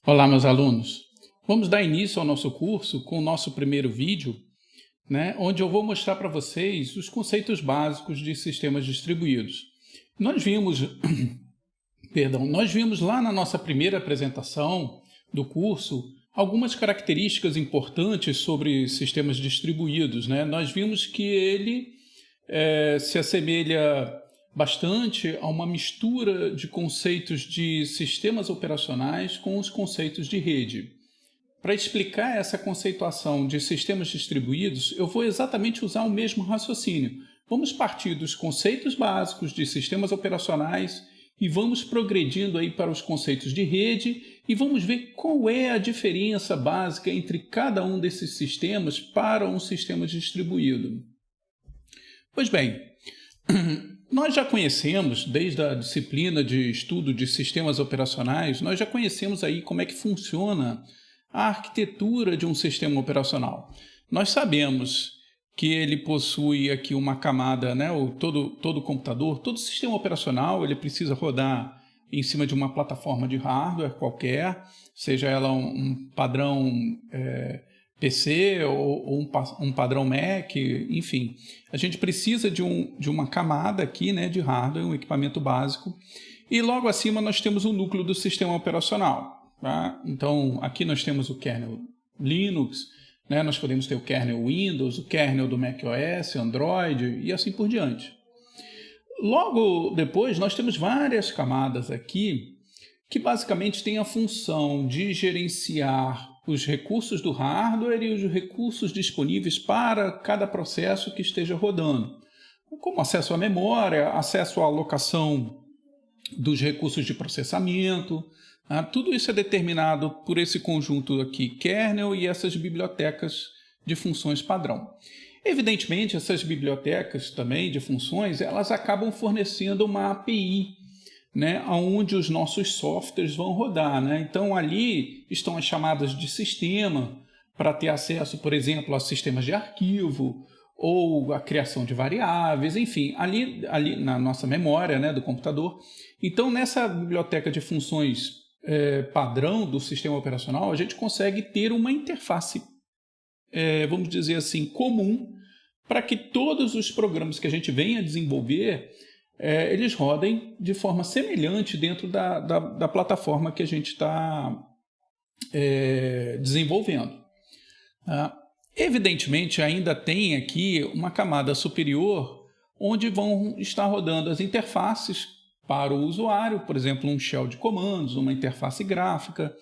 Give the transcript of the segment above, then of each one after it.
Olá, meus alunos. Vamos dar início ao nosso curso com o nosso primeiro vídeo, onde eu vou mostrar para vocês os conceitos básicos de sistemas distribuídos. Nós vimos, nós vimos lá na nossa primeira apresentação do curso algumas características importantes sobre sistemas distribuídos. Nós vimos que ele se assemelha bastante a uma mistura de conceitos de sistemas operacionais com os conceitos de rede. Para explicar essa conceituação de sistemas distribuídos, eu vou exatamente usar o mesmo raciocínio. Vamos partir dos conceitos básicos de sistemas operacionais e vamos progredindo aí para os conceitos de rede e vamos ver qual é a diferença básica entre cada um desses sistemas para um sistema distribuído. Pois bem, nós já conhecemos, desde a disciplina de estudo de sistemas operacionais, nós já conhecemos aí como é que funciona a arquitetura de um sistema operacional. Nós sabemos que ele possui aqui uma camada, todo computador, todo sistema operacional, ele precisa rodar em cima de uma plataforma de hardware qualquer, seja ela um padrão PC ou um padrão Mac, enfim. A gente precisa de uma camada aqui, de hardware, um equipamento básico, e logo acima nós temos o núcleo do sistema operacional. Tá? Então, aqui nós temos o kernel Linux, nós podemos ter o kernel Windows, o kernel do macOS, Android e assim por diante. Logo depois, nós temos várias camadas aqui que basicamente têm a função de gerenciar os recursos do hardware e os recursos disponíveis para cada processo que esteja rodando, como acesso à memória, acesso à alocação dos recursos de processamento. Tudo isso é determinado por esse conjunto aqui, kernel, e essas bibliotecas de funções padrão. Evidentemente, essas bibliotecas também de funções, elas acabam fornecendo uma API, onde os nossos softwares vão rodar. Então, ali estão as chamadas de sistema, para ter acesso, por exemplo, a sistemas de arquivo, ou a criação de variáveis, enfim, ali na nossa memória do computador. Então, nessa biblioteca de funções padrão do sistema operacional, a gente consegue ter uma interface, vamos dizer assim, comum, para que todos os programas que a gente venha desenvolver, eles rodem de forma semelhante dentro da plataforma que a gente está desenvolvendo. Evidentemente, ainda tem aqui uma camada superior, onde vão estar rodando as interfaces para o usuário, por exemplo, um shell de comandos, uma interface gráfica,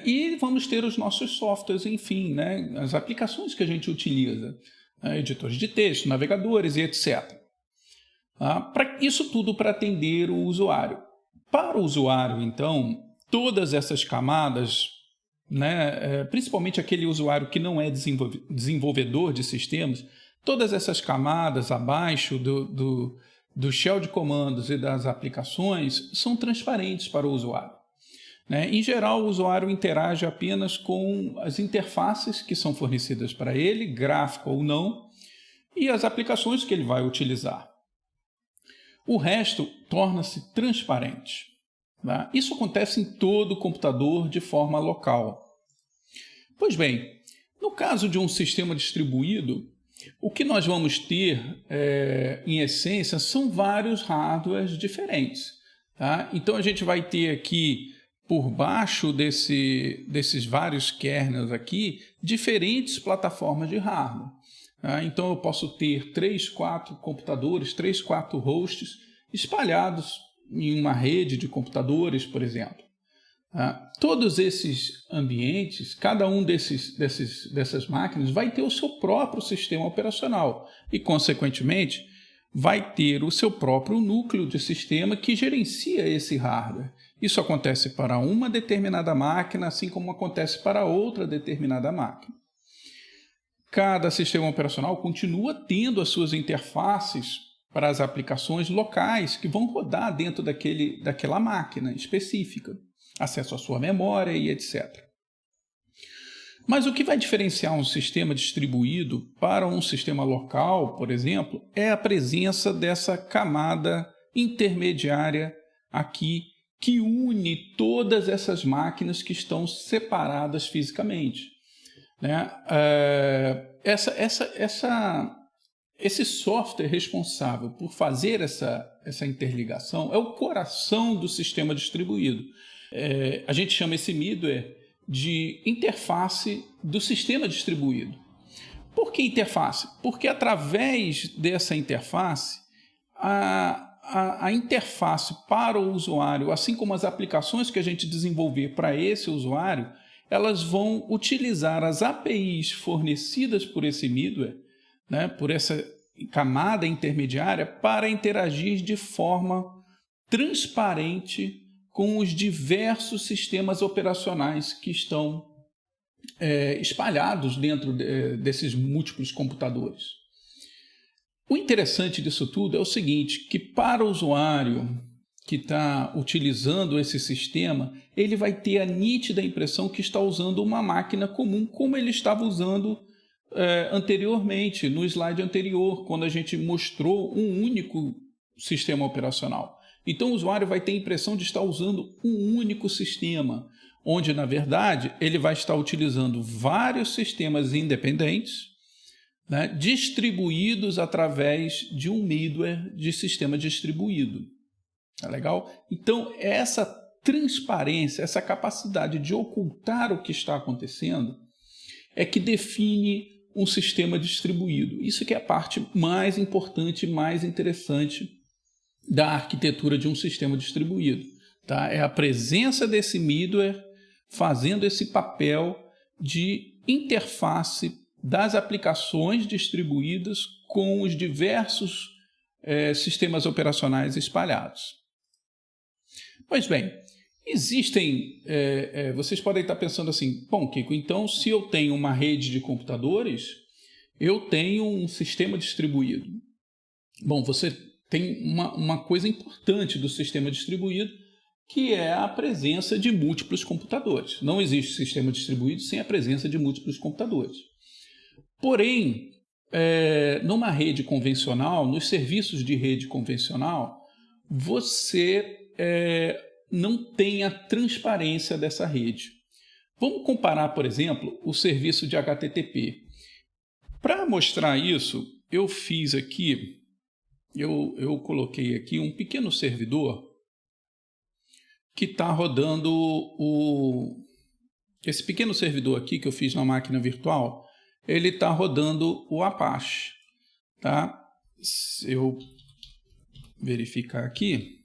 e vamos ter os nossos softwares, enfim, as aplicações que a gente utiliza, editores de texto, navegadores e etc. Isso tudo para atender o usuário. Para o usuário, então, todas essas camadas, principalmente aquele usuário que não é desenvolvedor de sistemas, todas essas camadas abaixo do shell de comandos e das aplicações são transparentes para o usuário. Em geral, o usuário interage apenas com as interfaces que são fornecidas para ele, gráfico ou não, e as aplicações que ele vai utilizar. O resto torna-se transparente. Isso acontece em todo computador de forma local. Pois bem, no caso de um sistema distribuído, o que nós vamos ter, em essência, são vários hardwares diferentes. Então, a gente vai ter aqui, por baixo desses vários kernels aqui, diferentes plataformas de hardware. Então, eu posso ter 3, 4 computadores, 3, 4 hosts espalhados em uma rede de computadores, por exemplo. Todos esses ambientes, cada um dessas máquinas vai ter o seu próprio sistema operacional e, consequentemente, vai ter o seu próprio núcleo de sistema que gerencia esse hardware. Isso acontece para uma determinada máquina, assim como acontece para outra determinada máquina. Cada sistema operacional continua tendo as suas interfaces para as aplicações locais que vão rodar dentro daquela máquina específica, acesso à sua memória e etc. Mas o que vai diferenciar um sistema distribuído para um sistema local, por exemplo, é a presença dessa camada intermediária aqui, que une todas essas máquinas que estão separadas fisicamente, né? Esse software responsável por fazer essa interligação é o coração do sistema distribuído. A gente chama esse middleware de interface do sistema distribuído. Por que interface? Porque através dessa interface, a interface para o usuário, assim como as aplicações que a gente desenvolver para esse usuário, elas vão utilizar as APIs fornecidas por esse middleware, né, por essa camada intermediária, para interagir de forma transparente com os diversos sistemas operacionais que estão espalhados dentro desses múltiplos computadores. O interessante disso tudo é o seguinte, que para o usuário que está utilizando esse sistema, ele vai ter a nítida impressão que está usando uma máquina comum, como ele estava usando anteriormente, no slide anterior, quando a gente mostrou um único sistema operacional. Então o usuário vai ter a impressão de estar usando um único sistema, onde, na verdade, ele vai estar utilizando vários sistemas independentes, né, distribuídos através de um middleware de sistema distribuído. Tá legal? Então, essa transparência, essa capacidade de ocultar o que está acontecendo é que define um sistema distribuído. Isso que é a parte mais importante, mais interessante da arquitetura de um sistema distribuído. Tá? É a presença desse middleware fazendo esse papel de interface das aplicações distribuídas com os diversos sistemas operacionais espalhados. Pois bem, existem... vocês podem estar pensando assim, bom, Kiko, então se eu tenho uma rede de computadores, eu tenho um sistema distribuído. Bom, você tem uma coisa importante do sistema distribuído, que é a presença de múltiplos computadores. Não existe sistema distribuído sem a presença de múltiplos computadores. Porém, numa rede convencional, nos serviços de rede convencional, você não tem a transparência dessa rede. Vamos comparar, por exemplo, o serviço de HTTP. Para mostrar isso, eu fiz aqui, eu coloquei aqui um pequeno servidor que está rodando esse pequeno servidor aqui que eu fiz na máquina virtual, ele está rodando o Apache, tá? Se eu verificar aqui,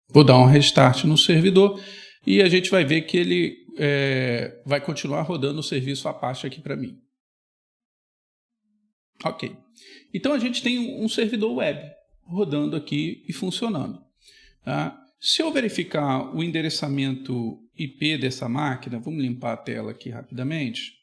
vou dar um restart no servidor e a gente vai ver que ele vai continuar rodando o serviço Apache aqui para mim. Ok. Então a gente tem um servidor web rodando aqui e funcionando. Tá? Se eu verificar o endereçamento IP dessa máquina, vamos limpar a tela aqui rapidamente.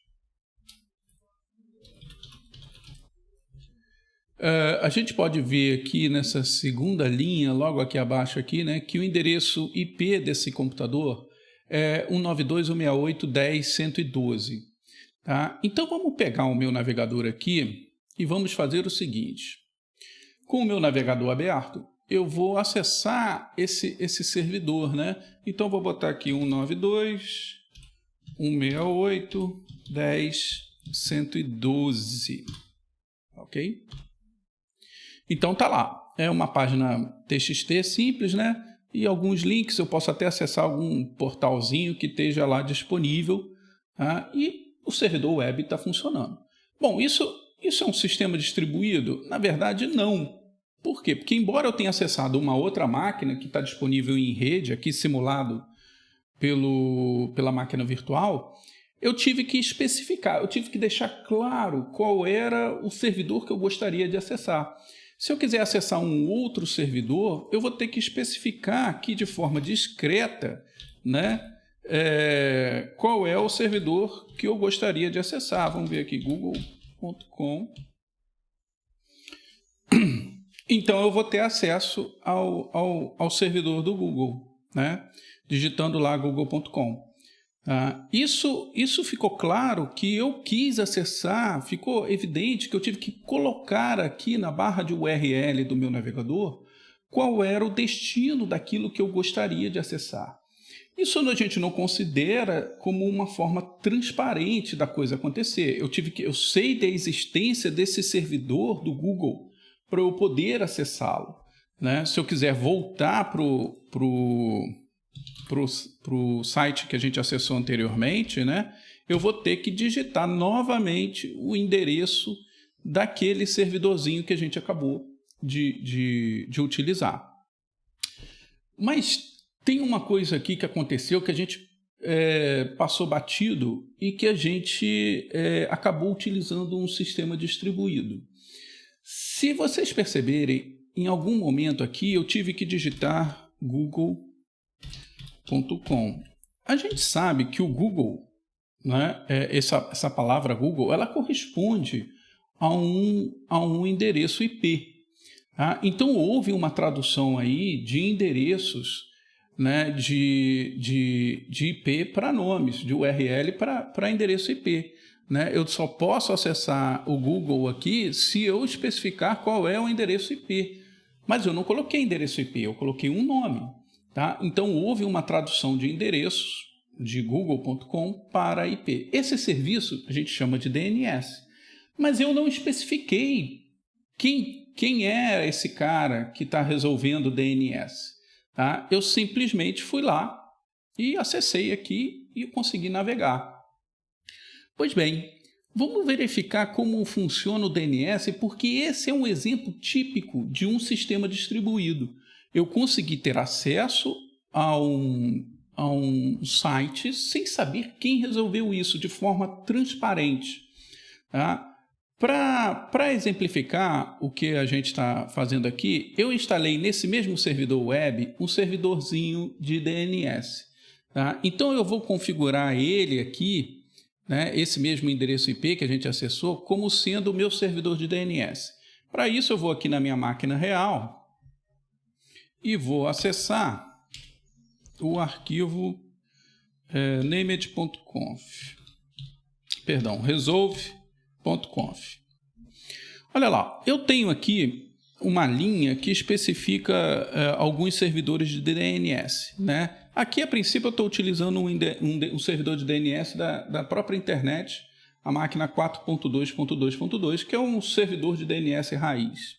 A gente pode ver aqui nessa segunda linha, logo aqui abaixo, aqui, né, que o endereço IP desse computador é 192.168.10.112. Tá? Então vamos pegar o meu navegador aqui e vamos fazer o seguinte. Com o meu navegador aberto, eu vou acessar esse servidor, né? Então vou botar aqui 192.168.10.112. Ok? Então tá lá, é uma página TXT simples, né? E alguns links, eu posso até acessar algum portalzinho que esteja lá disponível, tá? E o servidor web está funcionando. Bom, isso é um sistema distribuído? Na verdade, não. Por quê? Porque embora eu tenha acessado uma outra máquina que está disponível em rede, aqui simulado pela máquina virtual, eu tive que especificar, eu tive que deixar claro qual era o servidor que eu gostaria de acessar. Se eu quiser acessar um outro servidor, eu vou ter que especificar aqui de forma discreta, né, qual é o servidor que eu gostaria de acessar. Vamos ver aqui, google.com. Então, eu vou ter acesso ao servidor do Google, né, digitando lá google.com. Isso ficou claro que eu quis acessar, ficou evidente que eu tive que colocar aqui na barra de URL do meu navegador qual era o destino daquilo que eu gostaria de acessar. Isso a gente não considera como uma forma transparente da coisa acontecer. Eu sei da existência desse servidor do Google para eu poder acessá-lo, né? Se eu quiser voltar para o site que a gente acessou anteriormente, né, eu vou ter que digitar novamente o endereço daquele servidorzinho que a gente acabou de utilizar. Mas tem uma coisa aqui que aconteceu que a gente passou batido e que a gente acabou utilizando um sistema distribuído. Se vocês perceberem, em algum momento aqui eu tive que digitar google.com. A gente sabe que o Google, né, essa palavra Google, ela corresponde a um endereço IP. Tá? Então, houve uma tradução aí de endereços, né, de IP para nomes, de URL para endereço IP. Né? Eu só posso acessar o Google aqui se eu especificar qual é o endereço IP. Mas eu não coloquei endereço IP, eu coloquei um nome. Tá? Então, houve uma tradução de endereços de google.com para IP. Esse serviço a gente chama de DNS. Mas eu não especifiquei quem é esse cara que está resolvendo o DNS. Tá? Eu simplesmente fui lá e acessei aqui e consegui navegar. Pois bem, vamos verificar como funciona o DNS, porque esse é um exemplo típico de um sistema distribuído. Eu consegui ter acesso a um site sem saber quem resolveu isso de forma transparente. Tá? Para exemplificar o que a gente está fazendo aqui, eu instalei nesse mesmo servidor web um servidorzinho de DNS. Tá? Então, eu vou configurar ele aqui, né, esse mesmo endereço IP que a gente acessou, como sendo o meu servidor de DNS. Para isso, eu vou aqui na minha máquina real e vou acessar o arquivo named.conf. Perdão, resolve.conf. Olha lá, eu tenho aqui uma linha que especifica alguns servidores de DNS, né? Aqui, a princípio, eu estou utilizando um servidor de DNS da própria internet, a máquina 4.2.2.2, que é um servidor de DNS raiz.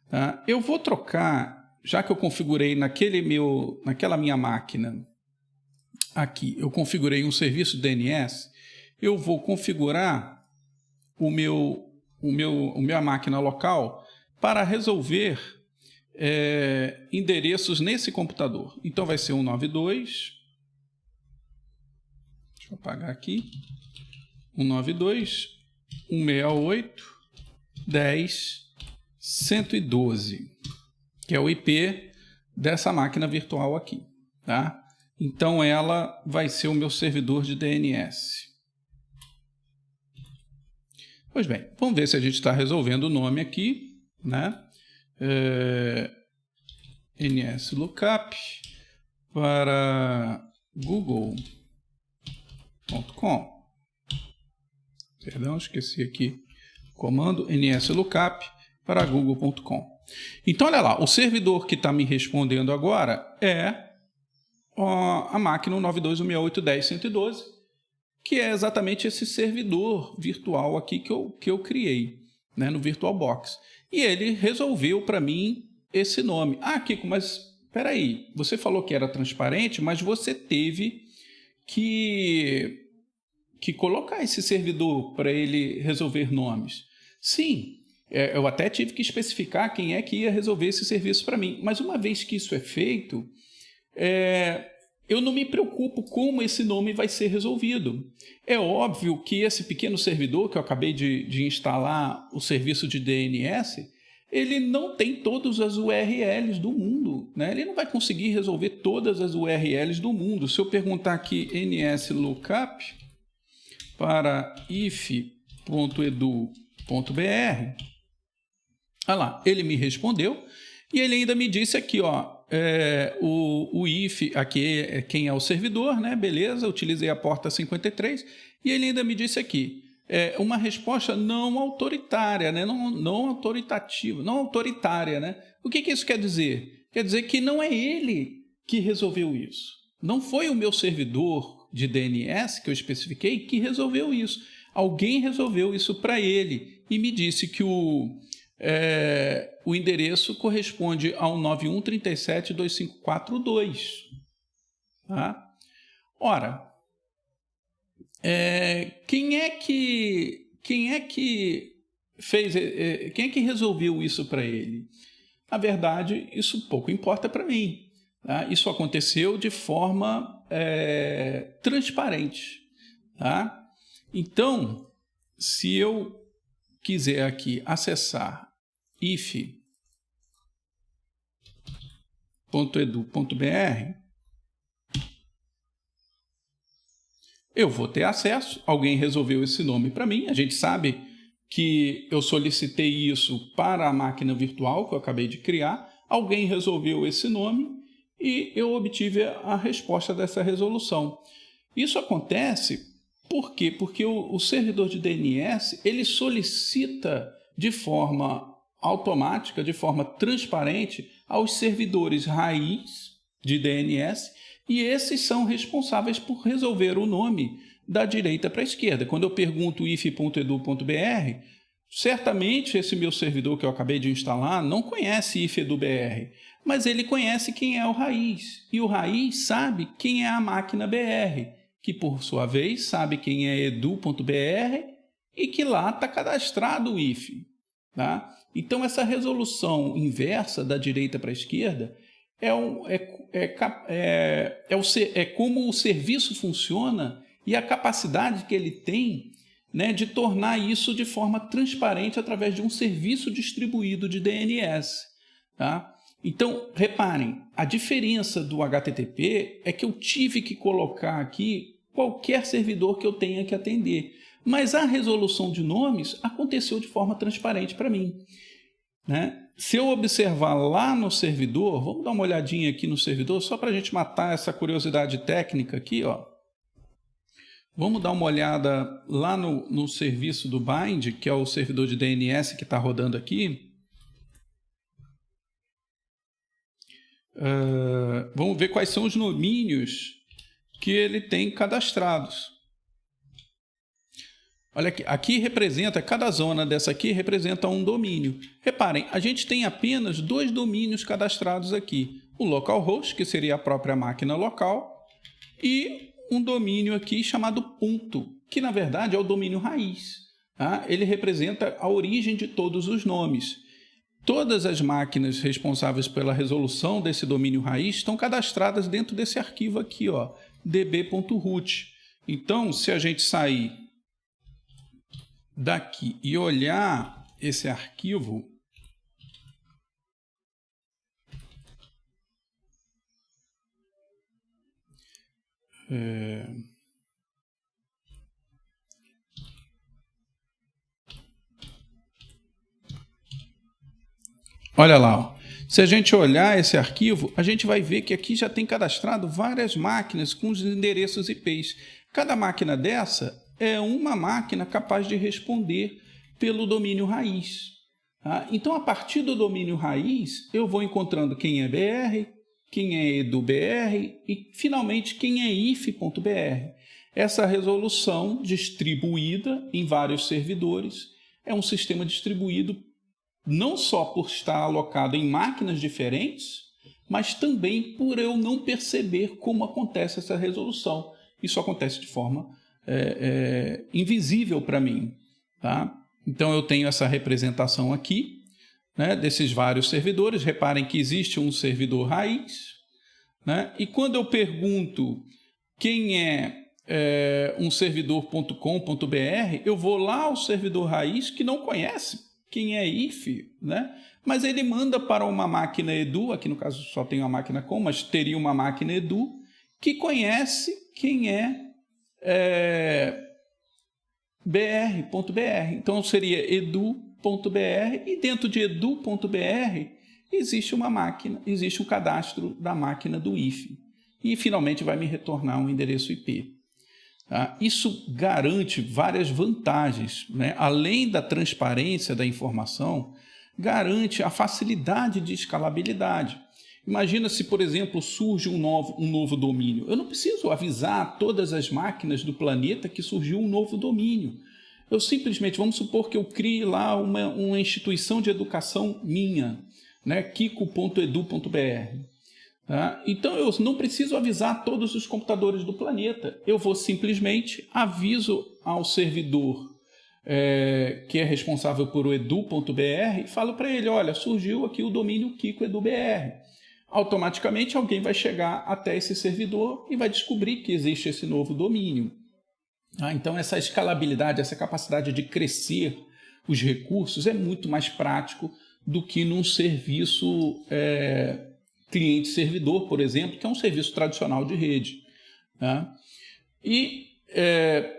Tá? Eu vou trocar, já que eu configurei naquela minha máquina aqui, eu configurei um serviço de DNS, eu vou configurar minha máquina local para resolver endereços nesse computador. Então, vai ser 192, deixa eu apagar aqui, 192.168.10.112, que é o IP dessa máquina virtual aqui. Tá? Então, ela vai ser o meu servidor de DNS. Pois bem, vamos ver se a gente está resolvendo o nome aqui, né? NSLookup para google.com. Perdão, esqueci aqui. Comando NSLookup para google.com. Então, olha lá, o servidor que está me respondendo agora é a máquina 192.168.10.112, que é exatamente esse servidor virtual aqui que eu criei, né, no VirtualBox. E ele resolveu para mim esse nome. Ah, Kiko, mas espera aí, você falou que era transparente, mas você teve que colocar esse servidor para ele resolver nomes. Sim, eu até tive que especificar quem é que ia resolver esse serviço para mim. Mas uma vez que isso é feito, eu não me preocupo como esse nome vai ser resolvido. É óbvio que esse pequeno servidor que eu acabei de instalar, o serviço de DNS, ele não tem todas as URLs do mundo, né? Ele não vai conseguir resolver todas as URLs do mundo. Se eu perguntar aqui nslookup para if.edu.br, olha lá, ele me respondeu e ele ainda me disse aqui, ó, o if, aqui é quem é o servidor, né? Beleza, utilizei a porta 53 e ele ainda me disse aqui, uma resposta não autoritária, né? Não autoritativa, não autoritária, né? O que isso quer dizer? Quer dizer que não é ele que resolveu isso. Não foi o meu servidor de DNS que eu especifiquei que resolveu isso. Alguém resolveu isso para ele e me disse que o endereço corresponde ao 91.37.254.2. Tá? Ora, quem é que resolveu isso para ele? Na verdade, isso pouco importa para mim. Tá? Isso aconteceu de forma transparente. Tá? Então, se eu quiser aqui acessar if.edu.br, eu vou ter acesso, alguém resolveu esse nome para mim, a gente sabe que eu solicitei isso para a máquina virtual que eu acabei de criar, alguém resolveu esse nome e eu obtive a resposta dessa resolução. Isso acontece por quê? Porque o servidor de DNS, ele solicita de forma automática, de forma transparente, aos servidores raiz de DNS, e esses são responsáveis por resolver o nome da direita para a esquerda. Quando eu pergunto if.edu.br, certamente esse meu servidor que eu acabei de instalar não conhece if.edu.br, mas ele conhece quem é o raiz, e o raiz sabe quem é a máquina BR, que por sua vez sabe quem é edu.br e que lá está cadastrado o if. Tá? Então, essa resolução inversa da direita para a esquerda é como o serviço funciona e a capacidade que ele tem, né, de tornar isso de forma transparente através de um serviço distribuído de DNS. Tá? Então, reparem, a diferença do HTTP é que eu tive que colocar aqui qualquer servidor que eu tenha que atender. Mas a resolução de nomes aconteceu de forma transparente para mim. Né? Se eu observar lá no servidor, vamos dar uma olhadinha aqui no servidor, só para a gente matar essa curiosidade técnica aqui. Ó. Vamos dar uma olhada lá no serviço do Bind, que é o servidor de DNS que está rodando aqui. Vamos ver quais são os domínios que ele tem cadastrados. Olha aqui representa, cada zona dessa aqui representa um domínio. Reparem, a gente tem apenas 2 domínios cadastrados aqui. O localhost, que seria a própria máquina local, e um domínio aqui chamado ponto, que na verdade é o domínio raiz. Tá? Ele representa a origem de todos os nomes. Todas as máquinas responsáveis pela resolução desse domínio raiz estão cadastradas dentro desse arquivo aqui, ó, db.root. Então, se a gente sair daqui e olhar esse arquivo, olha lá, ó. Se a gente olhar esse arquivo, a gente vai ver que aqui já tem cadastrado várias máquinas com os endereços IPs. Cada máquina dessa é uma máquina capaz de responder pelo domínio raiz. Tá? Então, a partir do domínio raiz, eu vou encontrando quem é BR, quem é edu.br e, finalmente, quem é if.br. Essa resolução distribuída em vários servidores é um sistema distribuído não só por estar alocado em máquinas diferentes, mas também por eu não perceber como acontece essa resolução. Isso acontece de forma invisível para mim. Tá? Então, eu tenho essa representação aqui, né, desses vários servidores. Reparem que existe um servidor raiz. Né? E quando eu pergunto quem é um servidor.com.br, eu vou lá ao servidor raiz que não conhece quem é if, né? mas ele manda para uma máquina edu, aqui no caso só tem uma máquina com, mas teria uma máquina edu, que conhece quem é br.br. Então seria edu.br, e dentro de edu.br existe uma máquina, existe um cadastro da máquina do IFE. E finalmente vai me retornar um endereço IP. Tá? Isso garante várias vantagens, né? Além da transparência da informação, garante a facilidade de escalabilidade. Imagina se, por exemplo, surge um novo domínio. Eu não preciso avisar todas as máquinas do planeta que surgiu um novo domínio. Eu simplesmente, vamos supor que eu crie lá uma instituição de educação minha, né? kiko.edu.br. Tá? Então eu não preciso avisar todos os computadores do planeta. Eu vou simplesmente aviso ao servidor que é responsável por o edu.br e falo para ele, olha, surgiu aqui o domínio kiko.edu.br. Automaticamente alguém vai chegar até esse servidor e vai descobrir que existe esse novo domínio. Então essa escalabilidade, essa capacidade de crescer os recursos é muito mais prático do que num serviço cliente-servidor, por exemplo, que é um serviço tradicional de rede. Tá? E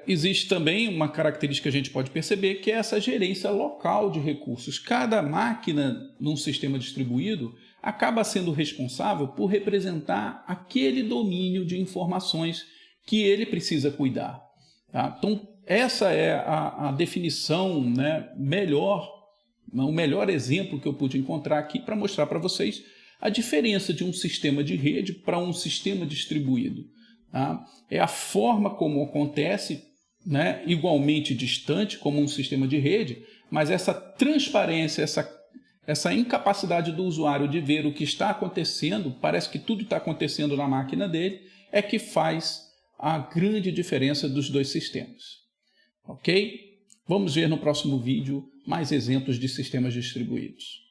existe também uma característica que a gente pode perceber, que é essa gerência local de recursos. Cada máquina num sistema distribuído acaba sendo responsável por representar aquele domínio de informações que ele precisa cuidar. Tá? Então, essa é a definição, né, o melhor exemplo que eu pude encontrar aqui para mostrar para vocês a diferença de um sistema de rede para um sistema distribuído. Tá? É a forma como acontece, né, igualmente distante como um sistema de rede, mas essa transparência, essa incapacidade do usuário de ver o que está acontecendo, parece que tudo está acontecendo na máquina dele, é que faz a grande diferença dos dois sistemas. Ok? Vamos ver no próximo vídeo mais exemplos de sistemas distribuídos.